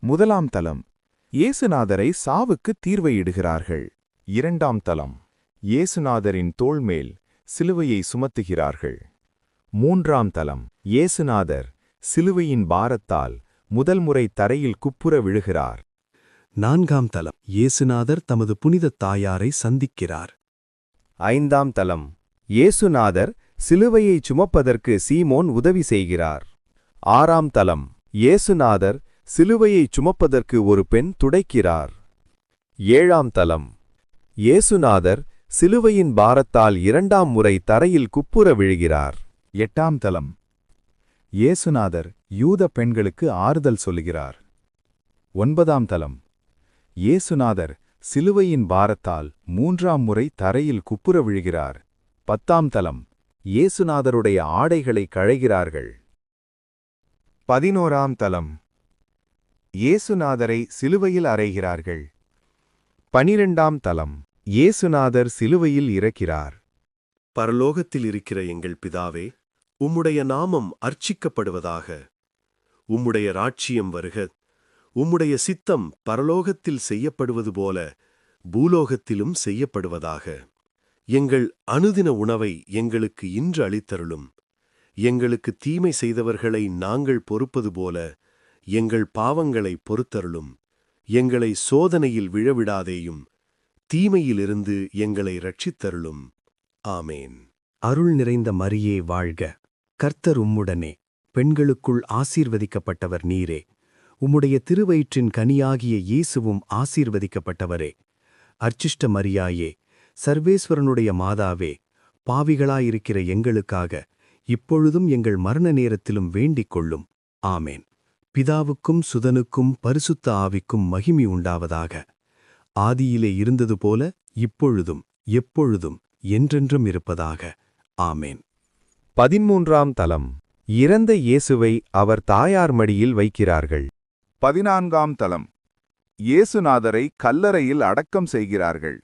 முதலாம் தலம், இயேசுநாதரை சாவுக்கு தீர்வையிடுகிறார்கள். இரண்டாம் தலம், இயேசுநாதரின் தோள்மேல் சிலுவையை சுமத்துகிறார்கள். மூன்றாம் தலம், இயேசுநாதர் சிலுவையின் பாரத்தால் முதல் முறை தரையில் குப்புற விழுகிறார். நான்காம் தலம், இயேசுநாதர் தமது புனித தாயாரை சந்திக்கிறார். ஐந்தாம் தலம், இயேசுநாதர் சிலுவையை சுமப்பதற்கு சீமோன் உதவி செய்கிறார். ஆறாம் தலம், இயேசுநாதர் சிலுவையை சுமப்பதற்கு ஒரு பெண் துடைக்கிறார். ஏழாம் தலம், இயேசுநாதர் சிலுவையின் பாரத்தால் இரண்டாம் முறை தரையில் குப்புற விழுகிறார். எட்டாம் தலம், இயேசுநாதர் யூத பெண்களுக்கு ஆறுதல் சொல்லுகிறார். ஒன்பதாம் தலம், இயேசுநாதர் சிலுவையின் பாரத்தால் மூன்றாம் முறை தரையில் குப்புற விழுகிறார். பத்தாம் தலம், இயேசுநாதருடைய ஆடைகளை களைகிறார்கள். 11ஆம் தலம், இயேசுநாதரை சிலுவையில் அறைகிறார்கள். 12ஆம் தலம், இயேசுநாதர் சிலுவையில் இறக்கிறார். பரலோகத்தில் இருக்கிற எங்கள் பிதாவே, உம்முடைய நாமம் அர்ச்சிக்கப்படுவதாக. உம்முடைய ராட்சியம் வருக. உம்முடைய சித்தம் பரலோகத்தில் செய்யப்படுவது போல பூலோகத்திலும் செய்யப்படுவதாக. எங்கள் அனுதின உணவை எங்களுக்கு இன்று அளித்தருளும். எங்களுக்கு தீமை செய்தவர்களை நாங்கள் பொறுப்பது போல எங்கள் பாவங்களை பொறுத்தருளும். எங்களை சோதனையில் விழவிடாதேயும், தீமையிலிருந்து எங்களை இரட்சித்தருளும். ஆமேன். அருள் நிறைந்த மரியே வாழ்க. கர்த்தர் உம்முடனே, பெண்களுக்குள் ஆசீர்வதிக்கப்பட்டவர் நீரே. உம்முடைய திருவயிற்றின் கனியாகிய இயேசுவும் ஆசீர்வதிக்கப்பட்டவரே. அர்ச்சிஷ்ட மரியாயே, சர்வேஸ்வரனுடைய மாதாவே, பாவிகளாயிருக்கிற எங்களுக்காக இப்பொழுதும் எங்கள் மரண நேரத்திலும் வேண்டிக் கொள்ளும். ஆமேன். பிதாவுக்கும் சுதனுக்கும் பரிசுத்த ஆவிக்கும் மகிமை உண்டாவதாக. ஆதியிலே இருந்தது போல இப்பொழுதும் எப்பொழுதும் என்றென்றும் இருப்பதாக. ஆமேன். 13ஆம் தலம், இறந்த இயேசுவை அவர் தாயார் மடியில் வைக்கிறார்கள். 14ஆம் தலம், இயேசுநாதரை கல்லறையில் அடக்கம் செய்கிறார்கள்.